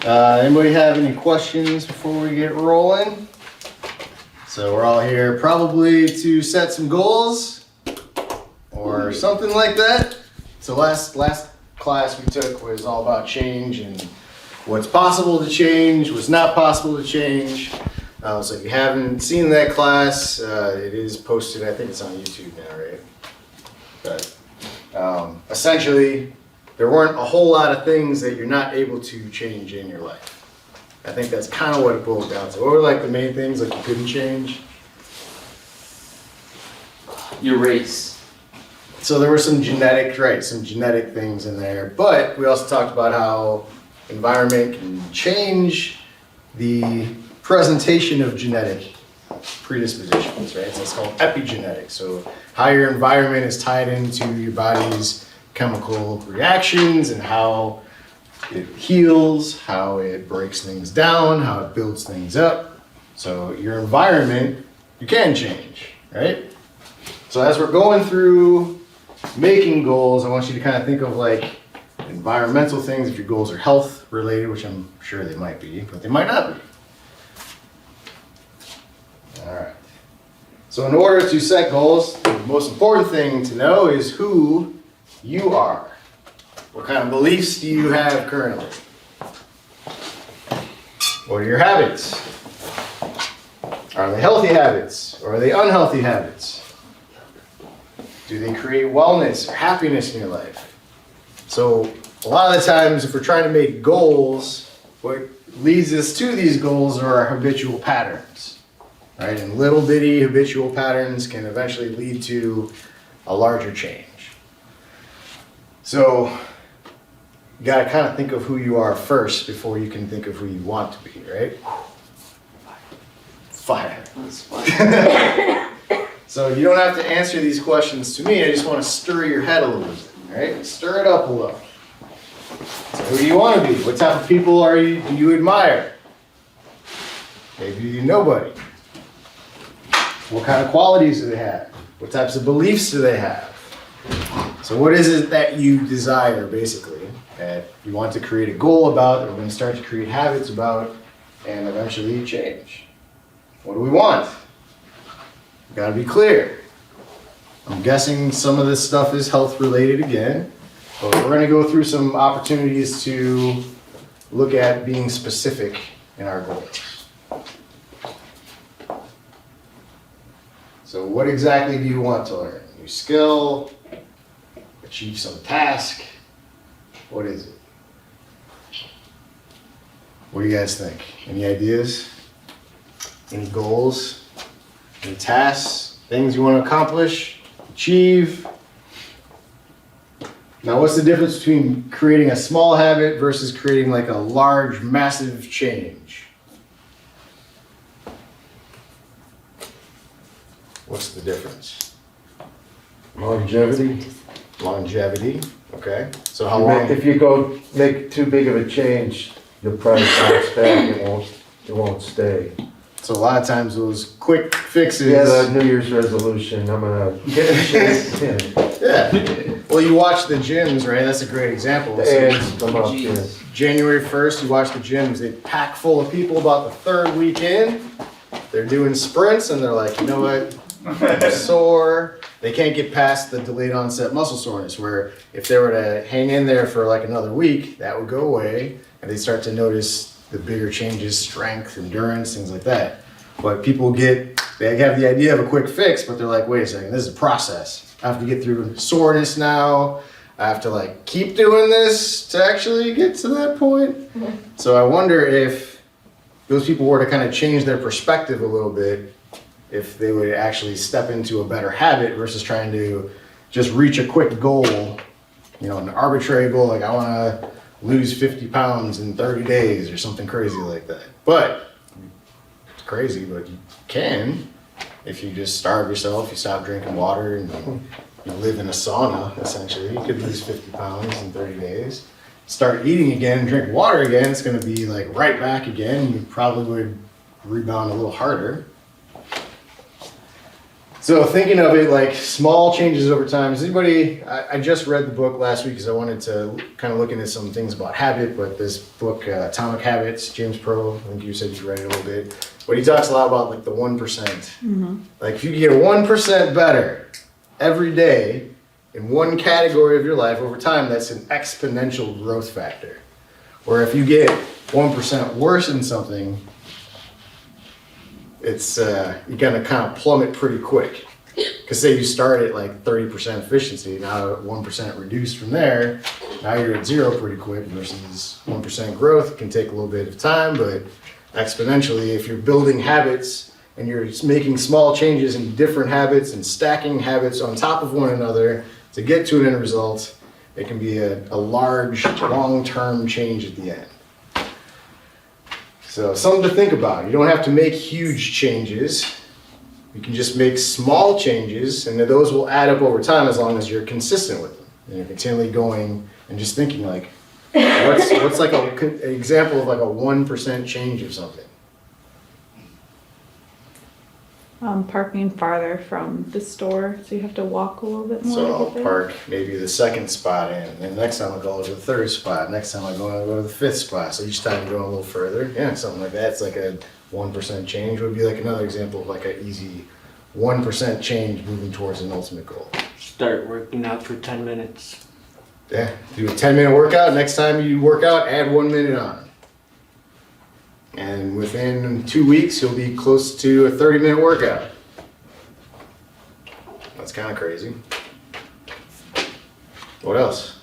Anybody have any questions before we get rolling? So we're all here probably to set some goals or something like that. So last class we took was all about change and what's possible to change, what's not possible to change. So if you haven't seen that class, it is posted, I think it's on YouTube now, right? But essentially, there weren't a whole lot of things that you're not able to change in your life. I think that's kind of what it boils down to. What were like the main things like you couldn't change? Your race. So there were some genetic things in there, but we also talked about how environment can change the presentation of genetic predispositions, right? So it's called epigenetics. So how your environment is tied into your body's chemical reactions and how it heals, how it breaks things down, how it builds things up. So your environment, you can change, right? So as we're going through making goals, I want you to kind of think of like environmental things, if your goals are health related, which I'm sure they might be, but they might not be. All right. So in order to set goals, the most important thing to know is who you are. What kind of beliefs do you have currently? What are your habits? Are they healthy habits or are they unhealthy habits? Do they create wellness or happiness in your life? So a lot of the times if we're trying to make goals, what leads us to these goals are our habitual patterns, right? And little bitty habitual patterns can eventually lead to a larger change. So you gotta kind of think of who you are first before you can think of who you want to be, right? Fire. That's fine. So you don't have to answer these questions to me. I just want to stir your head a little bit, right? Stir it up a little. So who do you want to be? What type of people do you admire? Maybe nobody. What kind of qualities do they have? What types of beliefs do they have? So what is it that you desire, basically, that you want to create a goal about, that we're going to start to create habits about, and eventually change? What do we want? We've got to be clear. I'm guessing some of this stuff is health related again, but we're going to go through some opportunities to look at being specific in our goals. So what exactly do you want to learn? New skill? Achieve some task? What is it? What do you guys think? Any ideas? Any goals? Any tasks? Things you want to accomplish? Achieve? Now what's the difference between creating a small habit versus creating like a large, massive change? What's the difference? Longevity. Longevity, okay. So how long? If you go make too big of a change, you'll probably bounce back. It won't stay. So a lot of times those quick fixes. Yeah, the New Year's resolution. I'm gonna get in shape. Yeah. Well, you watch the gyms, right? That's a great example. The So ads come up. Jeez. Yes. January 1st, you watch the gyms. They pack full of people about the third week in. They're doing sprints, and they're like, you know what? I'm sore. They can't get past the delayed onset muscle soreness, where if they were to hang in there for like another week, that would go away, and they start to notice the bigger changes, strength, endurance, things like that. But people they have the idea of a quick fix, but they're like, wait a second, this is a process. I have to get through soreness now. I have to like keep doing this to actually get to that point. So I wonder if those people were to kind of change their perspective a little bit, if they would actually step into a better habit versus trying to just reach a quick goal, an arbitrary goal, like I want to lose 50 pounds in 30 days or something crazy like that. But it's crazy, but you can if you just starve yourself, you stop drinking water, and you live in a sauna, essentially. You could lose 50 pounds in 30 days. Start eating again, drink water again, it's going to be like right back again. You probably would rebound a little harder. So thinking of it like small changes over time, is anybody, I just read the book last week because I wanted to kind of look into some things about habit, but this book, Atomic Habits, James Pro, I think you said you read it a little bit, but he talks a lot about like the 1%. Like if you get 1% better every day in one category of your life over time, that's an exponential growth factor. Or if you get 1% worse in something, it's you're gonna kind of plummet pretty quick. Because say you start at like 30% efficiency, now 1% reduced from there, now you're at 0 pretty quick versus 1% growth. It can take a little bit of time, but exponentially, if you're building habits and you're just making small changes in different habits and stacking habits on top of one another to get to an end result, it can be a large, long-term change at the end. So something to think about. You don't have to make huge changes. You can just make small changes, and those will add up over time as long as you're consistent with them. And you're continually going and just thinking like, what's like an example of like a 1% change of something? Parking farther from the store, so you have to walk a little bit more. So to I'll get there. park maybe the second spot in, and next time I'll go to the third spot, next time I'll go to the fifth spot. So each time you're going a little further. Yeah, something like that. It's like a 1% change would be like another example of like an easy 1% change moving towards an ultimate goal. Start working out for 10 minutes. Yeah, do a 10-minute workout. Next time you work out, add 1 minute on. And within 2 weeks, you'll be close to a 30-minute workout. That's kind of crazy. What else?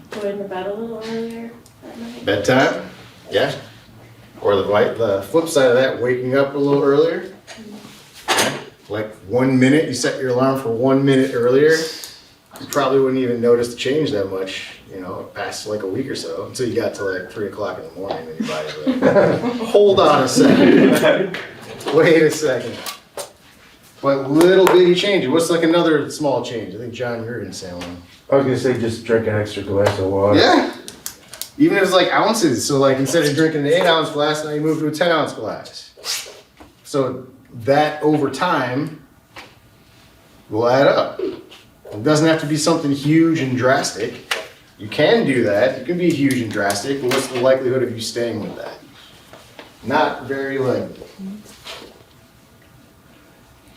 Going to bed a little earlier at night. Bedtime? Yeah. Or the flip side of that, waking up a little earlier. Yeah. Like 1 minute, you set your alarm for 1 minute earlier. You probably wouldn't even notice the change that much, past like a week or so, until you got to like 3 o'clock in the morning and your body's like, hold on a second. Wait a second. But little bitty changes. What's like another small change? I think, John, you're gonna say one. I was gonna say just drink an extra glass of water. Yeah. Even if it's like ounces. So like instead of drinking an 8-ounce glass, now you move to a 10-ounce glass. So that over time will add up. It doesn't have to be something huge and drastic. You can do that. It can be huge and drastic, but what's the likelihood of you staying with that? Not very likely.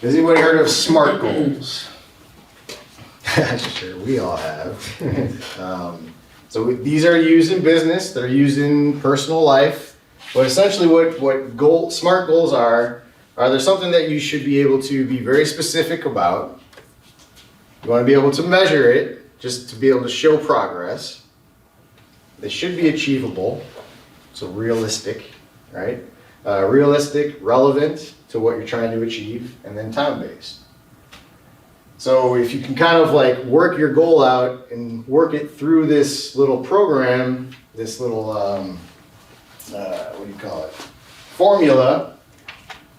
Has anybody heard of SMART goals? Sure, we all have. So these are used in business, they're used in personal life, but essentially what SMART goals are there something that you should be able to be very specific about. You want to be able to measure it, just to be able to show progress. They should be achievable, so realistic, right? Realistic, relevant to what you're trying to achieve, and then time-based. So if you can kind of like work your goal out and work it through this little program, this little, formula,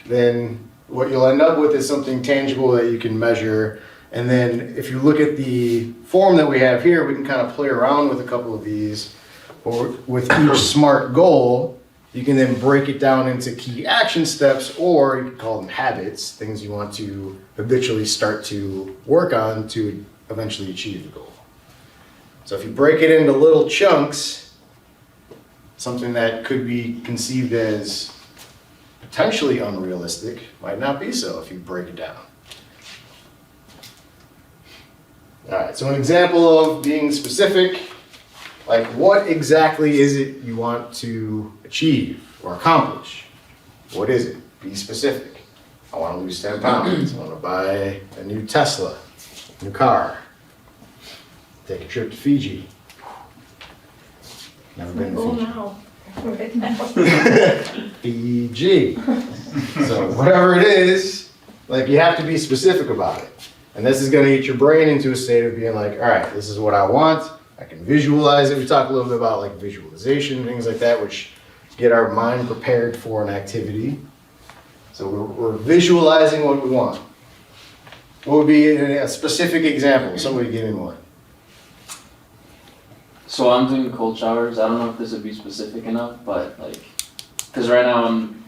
then what you'll end up with is something tangible that you can measure. And then if you look at the form that we have here, we can kind of play around with a couple of these. Or with each SMART goal, you can then break it down into key action steps, or you can call them habits, things you want to habitually start to work on to eventually achieve the goal. So if you break it into little chunks, something that could be conceived as potentially unrealistic might not be so if you break it down. All right, so an example of being specific, like what exactly is it you want to achieve or accomplish? What is it? Be specific. I want to lose 10 pounds. I want to buy a new Tesla, new car, take a trip to Fiji. Never been to Fiji. Now. Right now. Fiji. So whatever it is, like you have to be specific about it. And this is going to get your brain into a state of being like, all right, this is what I want. I can visualize it. We talk a little bit about like visualization, things like that, which get our mind prepared for an activity. So we're visualizing what we want. What would be a specific example? Somebody give me one. So I'm doing cold showers. I don't know if this would be specific enough, but like, because right now I'm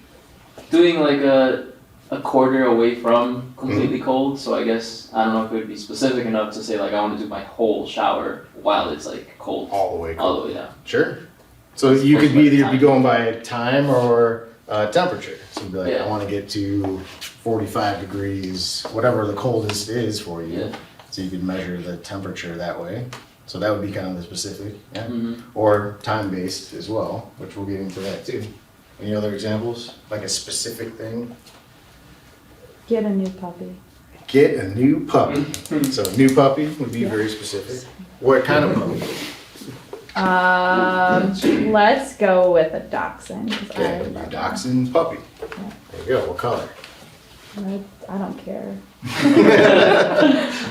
doing like a a quarter away from completely cold, so I guess, I don't know if it would be specific enough to say like I want to do my whole shower while it's like cold, All the way. all the way down. Sure. So you could either be going by time or temperature. So you'd be like, Yeah. I want to get to 45 degrees, whatever the coldest is for you. Yeah. So you could measure the temperature that way. So that would be kind of the specific, yeah. Mm-hmm. Or time-based as well, which we'll get into that too. Any other examples? Like a specific thing? Get a new puppy. Get a new puppy. So a new puppy would be very specific. What kind of puppy? Let's go with a dachshund. 'Cause Okay, I a love dachshund puppy. There you go. What color? them. I don't care.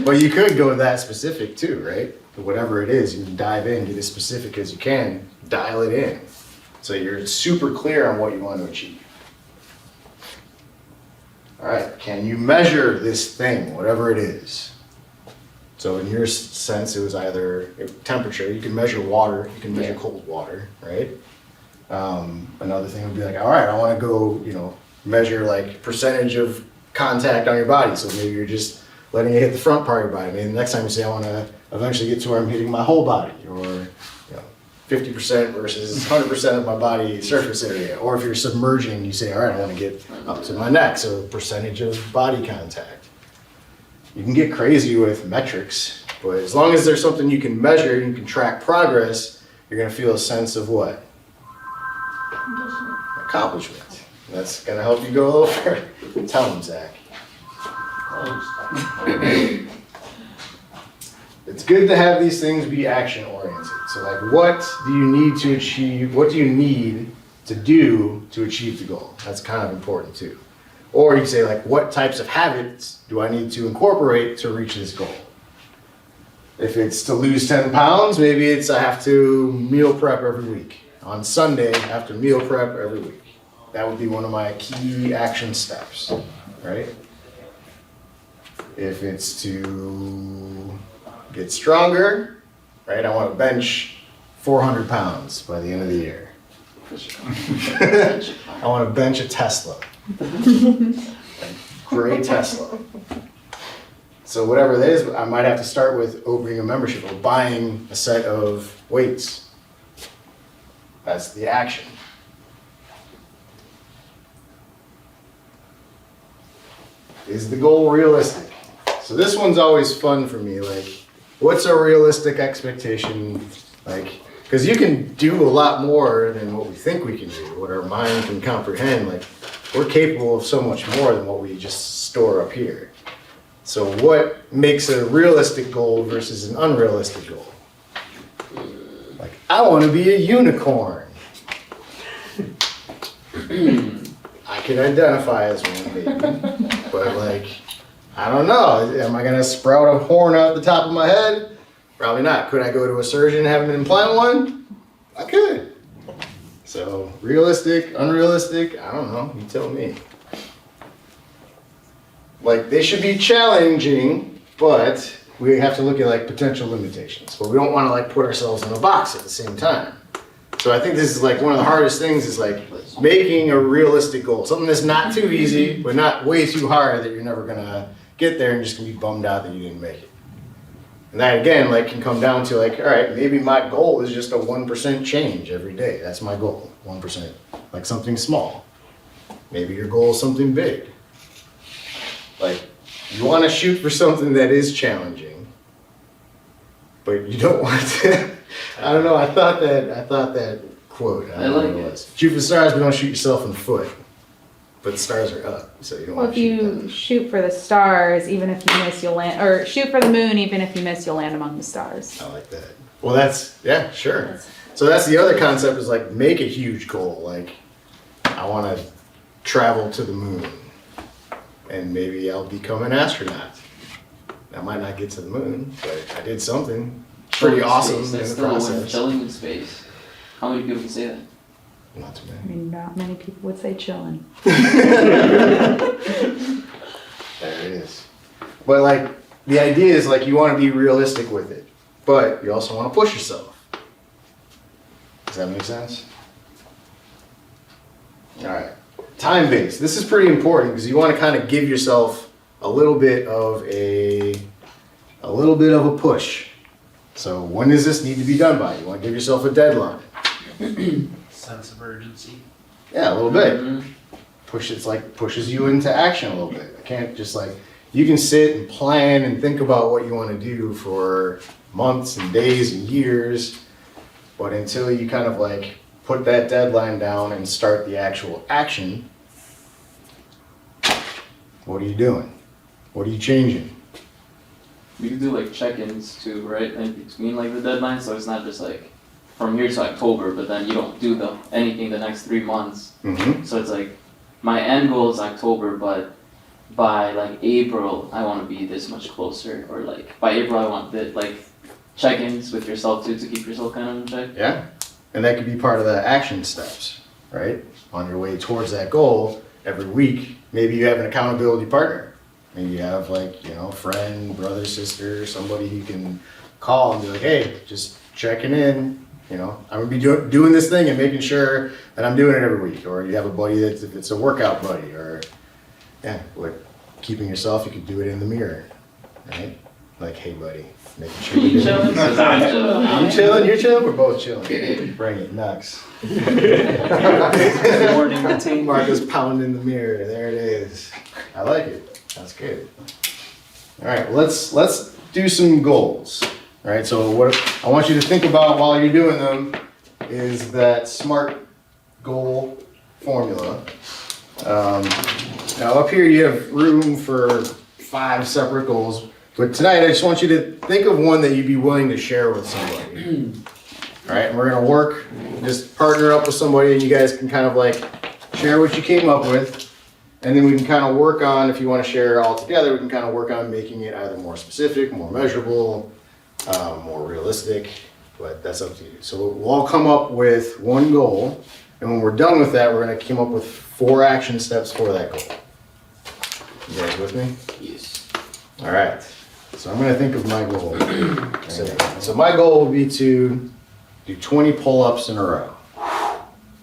Well, you could go that specific too, right? Whatever it is, you can dive in, get as specific as you can, dial it in. So you're super clear on what you want to achieve. All right, can you measure this thing, whatever it is? So in your sense, it was either temperature, you can measure water, you can measure cold water, right? Another thing would be like, all right, I want to go, measure like percentage of contact on your body. So maybe you're just letting it hit the front part of your body. Maybe the next time you say, I want to eventually get to where I'm hitting my whole body, or 50% versus 100% of my body surface area. Or if you're submerging, you say, all right, I want to get up to my neck, so percentage of body contact. You can get crazy with metrics, but as long as there's something you can measure, you can track progress, you're going to feel a sense of what? Accomplishment. That's going to help you go a little further. Tell them, Zach. It's good to have these things be action oriented. So like, what do you need to achieve? What do you need to do to achieve the goal? That's kind of important too. Or you can say like, what types of habits do I need to incorporate to reach this goal? If it's to lose 10 pounds, maybe it's I have to meal prep every week. On Sunday, I have to meal prep every week. That would be one of my key action steps, right? If it's to get stronger, right? I want to bench 400 pounds by the end of the year. I want to bench a Tesla. A gray Tesla. So whatever it is, I might have to start with opening a membership or buying a set of weights. That's the action. Is the goal realistic? So this one's always fun for me. Like, what's a realistic expectation? Like, because you can do a lot more than what we think we can do, what our mind can comprehend. Like, we're capable of so much more than what we just store up here. So what makes a realistic goal versus an unrealistic goal? Like, I want to be a unicorn. I can identify as one, maybe. But like, I don't know. Am I gonna sprout a horn out the top of my head? Probably not. Could I go to a surgeon and have him implant one? I could. So realistic, unrealistic, I don't know. You tell me. Like, they should be challenging, but we have to look at like potential limitations. But we don't want to like put ourselves in a box at the same time. So I think this is like one of the hardest things is like making a realistic goal. Something that's not too easy, but not way too hard that you're never gonna get there and just gonna be bummed out that you didn't make it. And that again, like can come down to like, all right, maybe my goal is just a 1% change every day. That's my goal, 1%, like something small. Maybe your goal is something big. Like you wanna shoot for something that is challenging, but you don't want to, I don't know, I thought that quote. I like know what it. was. Shoot for the stars, but don't shoot yourself in the foot. But the stars are up, so you don't Well, want if to shoot you them. shoot for the stars, even if you miss, you'll land, or shoot for the moon, even if you miss, you'll land among the stars. I like that. Well, yeah, sure. So that's the other concept is like make a huge goal. Like I want to travel to the moon, and maybe I'll become an astronaut. I might not get to the moon, but I did something pretty Chilling in awesome space, in that's the still a win. process. Chilling in space. How many people can say that? Not too I many. mean, not many people would say chillin'. There it is. But like the idea is like you want to be realistic with it, but you also want to push yourself. Does that make sense? All right. Time-based. This is pretty important because you want to kind of give yourself a little bit of a push. So when does this need to be done by? You want to give yourself a deadline. Sense of urgency. Yeah, a little bit. Mhm. It's like pushes you into action a little bit. I can't just like, you can sit and plan and think about what you want to do for months and days and years, but until you kind of like put that deadline down and start the actual action, what are you doing? What are you changing? You can do like check-ins too, right? In between like the deadlines, so it's not just like from here to October, but then you don't do anything the next 3 months. Mm-hmm. So it's like my end goal is October, but by like April I want to be this much closer, or like by April I want that, like check-ins with yourself too to keep yourself kind of in check. Yeah. And that could be part of the action steps, right? On your way towards that goal every week. Maybe you have an accountability partner. Maybe you have like, you know, friend, brother, sister, somebody you can call and be like, hey, just checking in. You know, I'm gonna be doing this thing and making sure that I'm doing it every week. Or you have a buddy it's a workout buddy, or yeah, like keeping yourself, you could do it in the mirror, right? Like, hey buddy, making sure You you're chilling? 'Cause I'm chilling. I'm chilling, you're chilling, we're both chilling. Bring it, Nux. Morning routine. Marcus pounding the mirror, there it is. I like it, that's good. All right, let's do some goals. All right, so what I want you to think about while you're doing them is that SMART goal formula. Now up here you have room for 5 separate goals, but tonight I just want you to think of one that you'd be willing to share with somebody. All right, and we're gonna work, just partner up with somebody and you guys can kind of like share what you came up with. And then we can kind of work on, if you want to share it all together, we can kind of work on making it either more specific, more measurable, more realistic, but that's up to you. So we'll all come up with one goal, and when we're done with that, we're going to come up with 4 action steps for that goal. You guys with me? Yes. All right. So I'm going to think of my goal. So my goal would be to do 20 pull-ups in a row.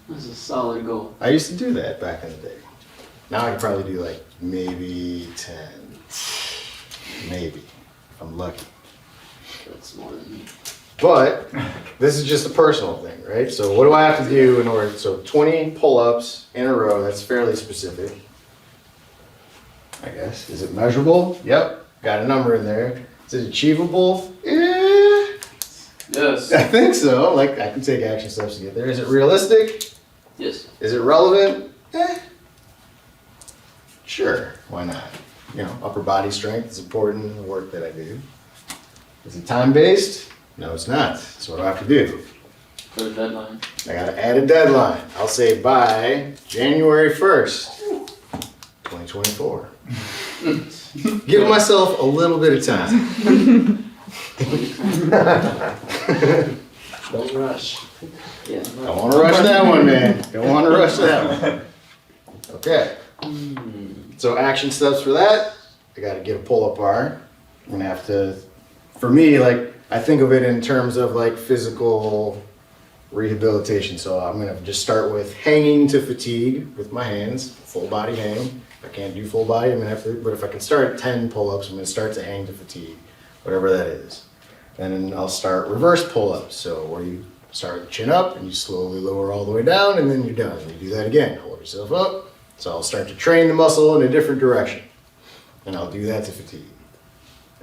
That's a solid goal. I used to do that back in the day. Now I could probably do like maybe 10. Maybe, if I'm lucky. That's more than me. But this is just a personal thing, right? So what do I have to do in order, so 20 pull-ups in a row, that's fairly specific. I guess. Is it measurable? Yep. Got a number in there. Is it achievable? Yes. I think so. Like, I can take action steps to get there. Is it realistic? Yes. Is it relevant? Sure, why not? You know, upper body strength is important in the work that I do. Is it time-based? No, it's not. So what do I have to do? For the deadline. I gotta add a deadline. I'll say by January 1st, 2024. Give myself a little bit of time. Don't rush. Yeah. Don't wanna rush that one, man. Don't wanna rush that one. Okay. So action steps for that, I gotta get a pull-up bar. I'm gonna have to, for me, like, I think of it in terms of like physical rehabilitation. So I'm gonna just start with hanging to fatigue with my hands, full body hang. If I can't do full body, I'm gonna have to, but if I can start at 10 pull-ups, I'm gonna start to hang to fatigue, whatever that is. And then I'll start reverse pull-ups. So where you start with chin up and you slowly lower all the way down and then you're done. You do that again, hold yourself up. So I'll start to train the muscle in a different direction. And I'll do that to fatigue.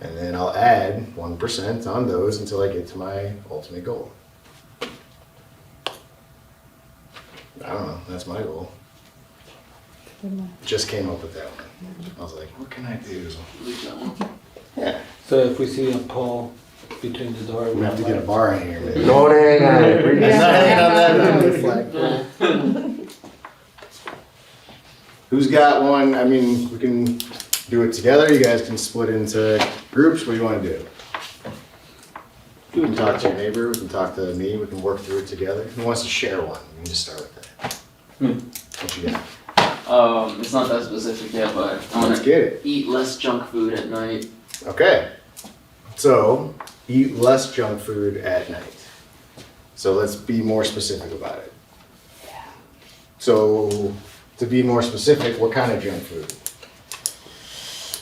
And then I'll add 1% on those until I get to my ultimate goal. I don't know, that's my goal. Just came up with that one. I was like, what can I do? Leave that one. Yeah, So if we see a pole between the door, I'm gonna have to get a bar in here, man. Don't hang on it. Bring It's it not hanging on down. that flagpole. Who's got one? I mean, we can do it together. You guys can split into groups. What do you want to do? You can talk to your neighbor. We can talk to me. We can work through it together. Who wants to share one? We can just start with that. What you got? It's not that specific yet, but I Let's wanna get it. eat less junk food at night. Okay. So, eat less junk food at night. So let's be more specific about it. So, to be more specific, what kind of junk food?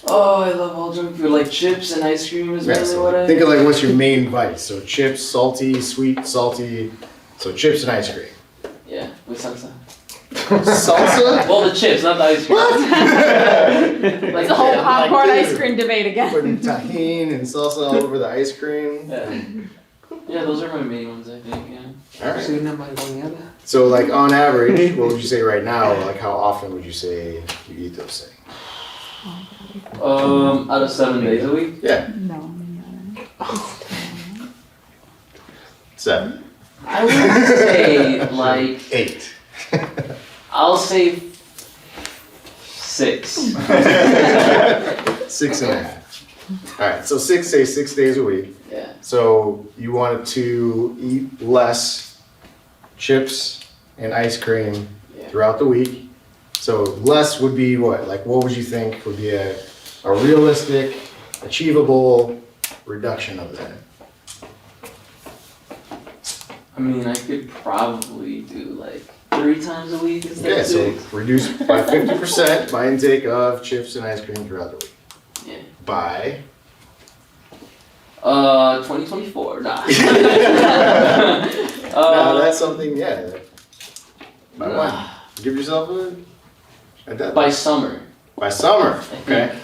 Oh, I love all junk food. Like chips and ice cream is Yeah, mainly what I. think of like what's your main vice. So chips, salty, sweet, salty. So chips and ice cream. Yeah, with salsa. Salsa? Well, the chips, not the ice cream. What? Like It's a whole Yeah, I'm like, popcorn dude. ice cream debate again. Putting tahini and salsa all over the ice cream. Yeah, those are my main ones, I think. Yeah. All right. Una marihuana. So like on average, what would you say right now? Like how often would you say you eat those things? Out of 7 days a week. Yeah, No. 7, I would say like 8. I'll say 6. 6.5. All right, so 6 days a week. Yeah. So you wanted to eat less chips and ice cream Yeah. throughout the week. So less would be what? Like what would you think would be a realistic, achievable reduction of that? I mean, I could probably do like 3 times a week instead Yeah, of so 6. reduce by 50% my intake of chips and ice cream throughout the week. Yeah. By 2024. Nah. no, that's something. Yeah. By when? Nah. Give yourself a deadline. By summer. By summer. I think. Okay.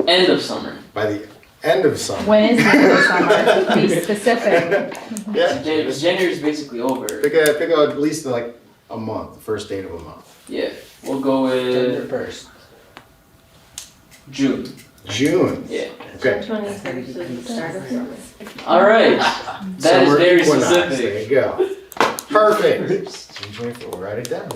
End of summer. By the end of summer. When is the end of summer? Be specific. Yeah. January is basically over. Pick at least like a month, the first date of a month. Yeah. We'll go September with 1st. June. June. Yeah. Okay. 23rd is the start of summer. All right. That is Summer very equinox. specific. There you go. Perfect. June 24. Write it down.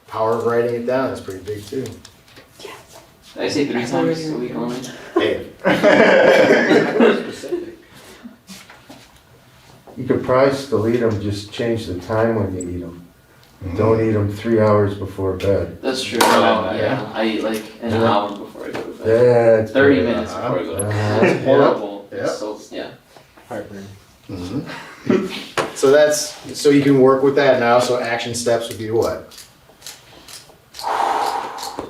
Power of writing it down is pretty big too. Did I say 3 times a week only? Hey. Specific. You could probably still eat them, just change the time when you eat them. Don't eat them 3 hours before bed. That's true. Oh, Yeah. I eat like an Yeah. hour before I go to bed. Yeah, it's 30 good. minutes before I go to bed. Uh-huh. That's horrible. Yep. It's so, yeah. Heartburn. Mhm. So you can work with that now. So action steps would be what?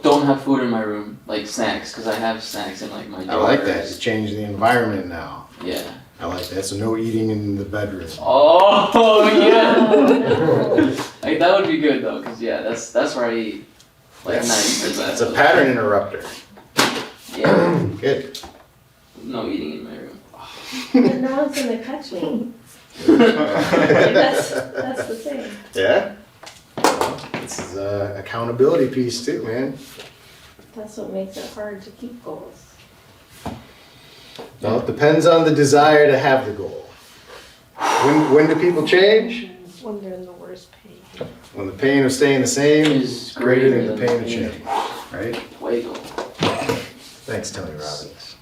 Don't have food in my room, like snacks, because I have snacks in like my I like that. drawers. You change the environment now. Yeah. I like that. So no eating in the bedroom. Oh yeah. Oh, no. Like that would be good though, cause yeah, that's where I eat like 90%. It's a pattern interrupter. Yeah. Good. No eating in my room. But no one's gonna catch me. Like, that's the thing. Yeah. Well, this is a accountability piece too, man. That's what makes it hard to keep goals. Well, it depends on the desire to have the goal. When do people change? When they're in the worst pain. When the pain of staying the same is Is greater than the greater pain than of the change. Right? Way go. Thanks, Tony Robbins.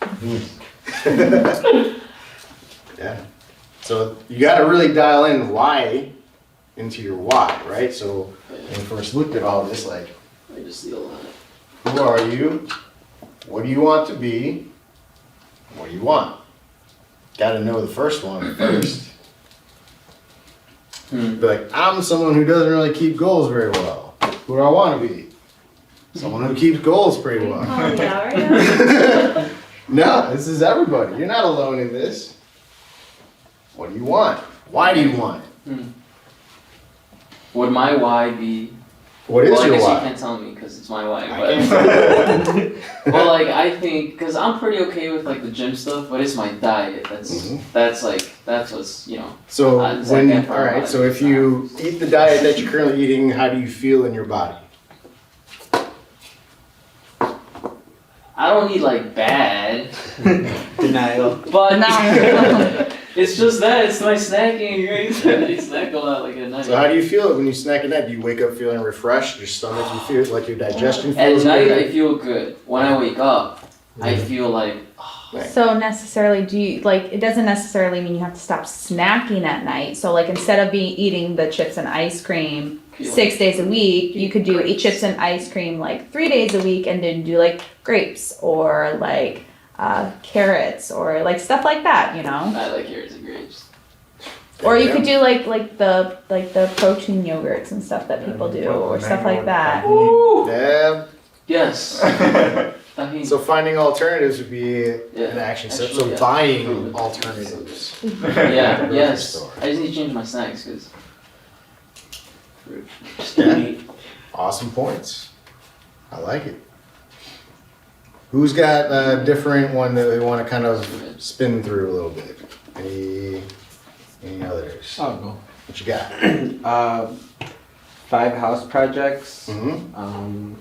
Yeah. So you got to really dial in why into your why, right? So when we first looked at all this, like, I just eat a lot. who are you? What do you want to be? What do you want? Got to know the first one first. Be like, I'm someone who doesn't really keep goals very well. Who do I want to be? Someone who keeps goals pretty well. Calling me out right now? No, this is everybody. You're not alone in this. What do you want? Why do you want it? Would my why be? What is Well, I your guess you why? can't tell me because it's my why. I But well, like I think, because I'm pretty okay with like the gym stuff, but it's my diet. Mhm. That's what's So It's when, like that all right, part. so if you eat the diet that you're currently eating, how do you feel in your body? I don't eat like bad, Denial. but No. it's just that it's my snacking. Right? I snack a lot like at night. So how do you feel when you snack at night? Do you wake up feeling refreshed? Your stomach, you feel like your digestion At feels night I good? feel good. When I wake up, I feel like So necessarily, do you, like, it doesn't necessarily mean you have to stop snacking at night. So like instead of eating the chips and ice cream feel 6 days a week, you could do eat chips and ice cream like 3 days a week and then do like grapes or like carrots or like stuff like that, you know? I like carrots and grapes. Or you Yeah. could do like the protein yogurts and stuff that people do, or stuff like that. Yeah. Yes. I mean, So finding alternatives would be Yeah, an action step. actually, So yeah. buying alternatives. yeah, Grocery yes. store. I just need to change my snacks because just Yeah. meat. Awesome points. I like it. Who's got a different one that they want to kind of spin through a little bit? Any others? I'll go. What you got? 5 house projects. Mm-hmm.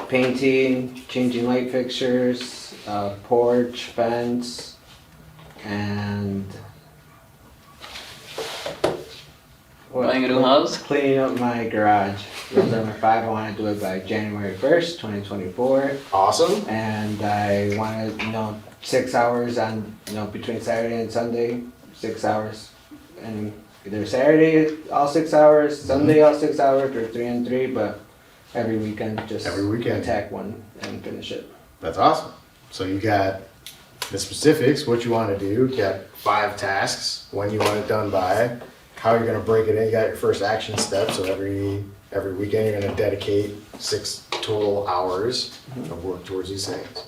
Painting, changing light fixtures, porch, fence, and Buying a new house. cleaning up my garage. Those are my 5. I want to do it by January 1st, 2024. Awesome. And I want to, 6 hours on, between Saturday and Sunday, 6 hours. And either Saturday, all 6 hours, Sunday, all 6 hours, or 3 and 3, but every weekend, just Every weekend. attack one and finish it. That's awesome. So you got the specifics, what you want to do. You got 5 tasks, when you want it done by, how you're going to break it in. You got your first action step. So every weekend you're going to dedicate 6 total hours of work towards these things.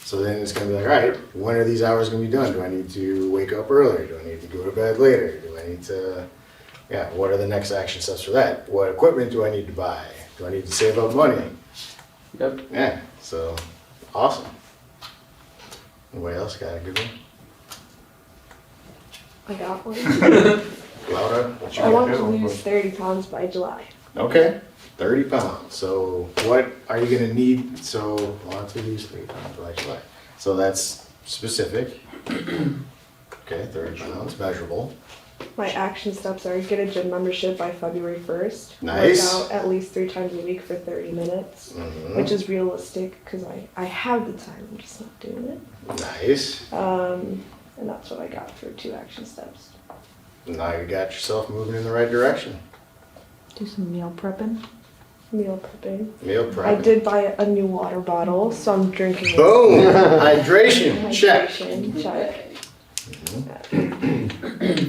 So then it's going to be like, all right, when are these hours going to be done? Do I need to wake up earlier? Do I need to go to bed later? Do I need to, what are the next action steps for that? What equipment do I need to buy? Do I need to save up money? Yep. Yeah, so awesome. Anybody else got a good one? I got one. Laura, what you I want got? to lose 30 pounds by July. Okay, 30 pounds. So what are you gonna need? So want to lose 30 pounds by July. So that's specific. Okay, 30 pounds, measurable. My action steps are get a gym membership by February 1st. Nice. Work out at least 3 times a week for 30 minutes, Mhm. which is realistic because I have the time, I'm just not doing it. Nice. And that's what I got for 2 action steps. Now you got yourself moving in the right direction. Do some meal prepping. Meal prepping. Meal prep. I did buy a new water bottle, so I'm drinking it. Boom! Hydration. Check. Hydration, check.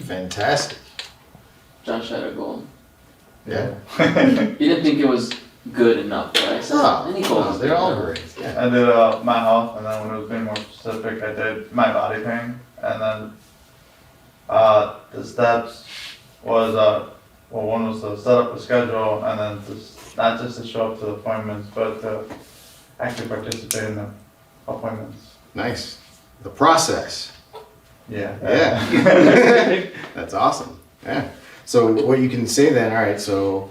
Fantastic. Josh had a goal. Yeah. He didn't think it was good enough, right? I said, Oh, any goal no, is they're good all enough. great. Yeah. I did my health, and then when it was being more specific, I did my body pain, and then the steps was one was to set up a schedule, and then not just to show up to the appointments, but to actually participate in the appointments. Nice. The process. Yeah. Yeah. That's awesome. Yeah. So what you can say then, all right, so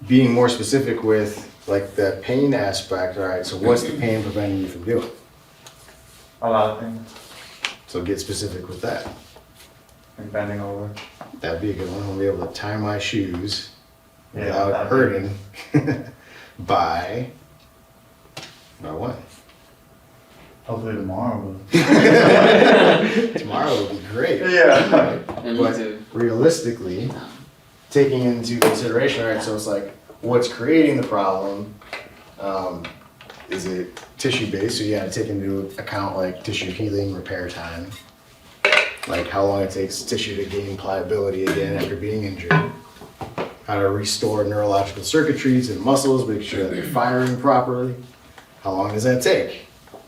being more specific with like the pain aspect, all right, so what's the pain preventing you from doing? A lot of things, So get specific with that. like bending over. That'd be a good one. I'll be able to tie my shoes Yeah, without that'd be- hurting by what? Hopefully tomorrow. Tomorrow will be great. Yeah. And me But too. realistically, taking into consideration, all right, so it's like, what's creating the problem? Is it tissue based? So you gotta take into account like tissue healing, repair time, like how long it takes tissue to gain pliability again after being injured, how to restore neurological circuitries and muscles, make sure that they're firing properly. How long does that take?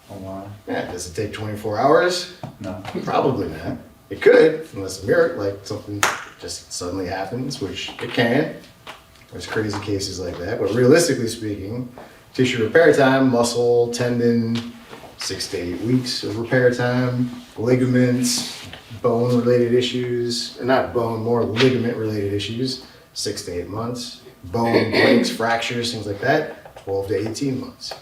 Oh wow. Yeah, does it take 24 hours? No. Probably not. It could, unless a miracle, like something just suddenly happens, which it can. There's crazy cases like that, but realistically speaking, tissue repair time, muscle, tendon, 6 to 8 weeks of repair time, ligaments, bone-related issues, not bone, more ligament-related issues, 6 to 8 months, bone breaks, fractures, things like that, 12 to 18 months.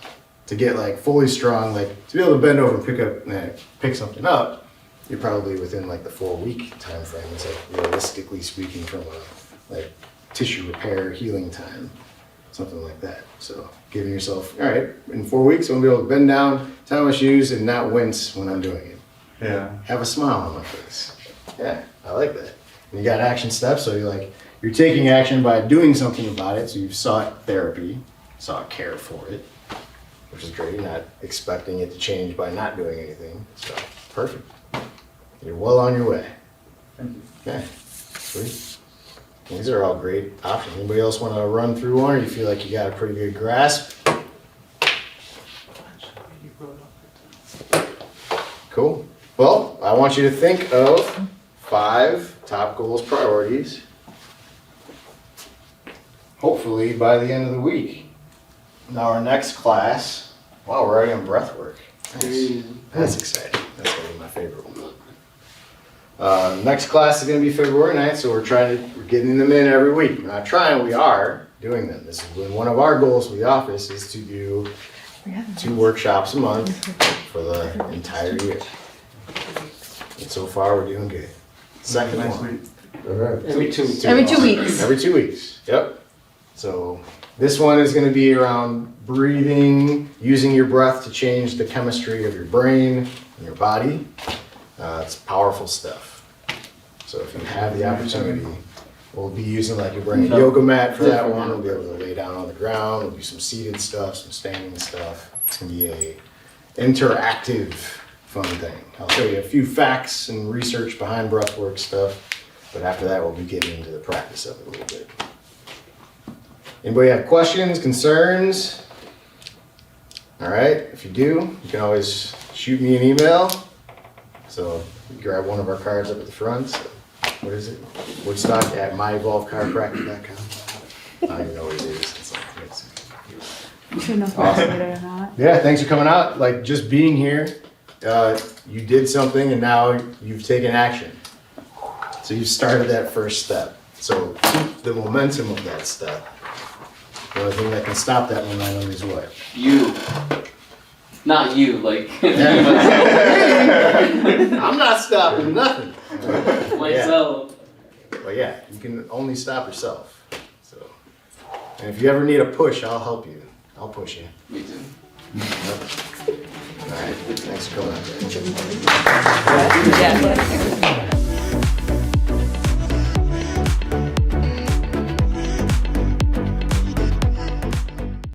To get like fully strong, like to be able to bend over and pick something up, you're probably within like the 4-week time frame. It's like realistically speaking from a like tissue repair healing time, something like that. So giving yourself, all right, in 4 weeks I'm gonna be able to bend down, tie my shoes, and not wince when I'm doing it. Yeah. Have a smile on my face. Yeah, I like that. And you got action steps, so you're taking action by doing something about it. So you've sought therapy, sought care for it, which is great. You're not expecting it to change by not doing anything. So perfect. You're well on your way. Thank you. Okay, sweet. These are all great options. Anybody else want to run through one, or you feel like you got a pretty good grasp? Cool. Well, I want you to think of 5 top goals, priorities. Hopefully by the end of the week. Now our next class, wow, we're already on breath work. Nice. That's exciting. That's gonna be my favorite one. Next class is gonna be February 9th, so we're getting them in every week. We're not trying, we are doing them. This is one of our goals for the office is to do 2 workshops a month for the entire year. And so far, we're doing good. Second Next one. week. All right. Every 2 weeks. Every 2 weeks. Every 2 weeks, yep. So this one is gonna be around breathing, using your breath to change the chemistry of your brain and your body. It's powerful stuff. So if you have the opportunity, we'll be using like your brain yoga mat for that one. We'll be able to lay down on the ground. We'll do some seated stuff, some standing stuff. It's gonna be a interactive fun thing. I'll show you a few facts and research behind breathwork stuff, but after that, we'll be getting into the practice of it a little bit. Anybody have questions, concerns? All right, if you do, you can always shoot me an email. So you grab one of our cards up at the front. So, what is it? Woodstock at myevolvechiropractic.com. I don't even know what it is. It's like, You should know if I said it or not. yeah, thanks for coming out. Like just being here, you did something and now you've taken action. So you started that first step. So keep the momentum of that step. The only thing that can stop that momentum is what? You. Not you, like I'm not stopping nothing. myself. But yeah, you can only stop yourself. So, and if you ever need a push, I'll help you. I'll push you. Me too. All right, thanks for coming out. Yeah.